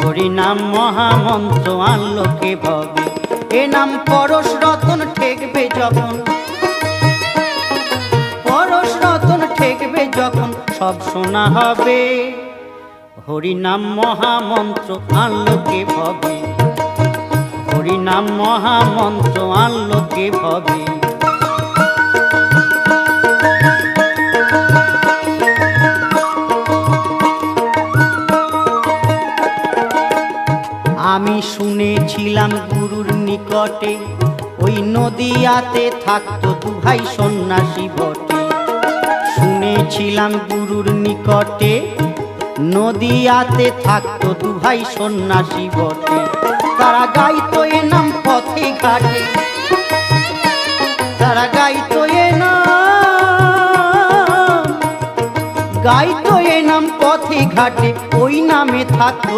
হরি নাম মহামন্ত্র আনলো কে ভবে, এ নাম পরশ রতন ঠেকবে যখন, পরশ রতন ঠেকবে যখন সব শোনা হবে। হরি নাম মহামন্ত্র আনলো কে ভবে, হরি নাম মহামন্ত্র আনলো কে ভবে। আমি শুনেছিলাম গুরুর নিকটে, ওই নদিয়াতে থাকতো দু ভাই সন্ন্যাসী বটে। শুনেছিলাম গুরুর নিকটে, নদিয়াতে থাকতো দু ভাই সন্ন্যাসী বটে। তারা গাইতো এ নাম পথে ঘাটে, তারা গাইতো এ নাম, গাইতো এ নাম পথে ঘাটে, ওই নামে থাকতো